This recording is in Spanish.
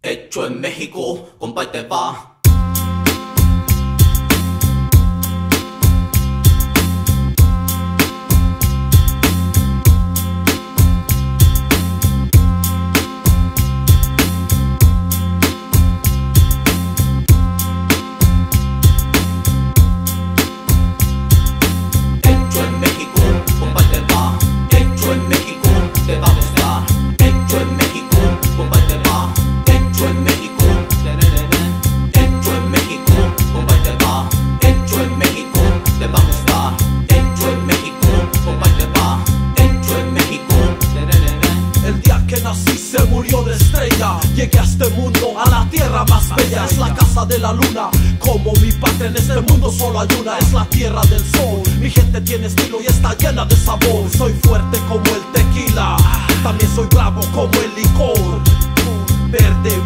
Hecho en México, compa, y te va. Se murió de estrella, llegué a este mundo, a la tierra más bella. Es la casa de la luna, como mi patria. En este mundo solo hay una, es la tierra del sol. Mi gente tiene estilo y está llena de sabor. Soy fuerte como el tequila, también soy bravo como el licor. Verde,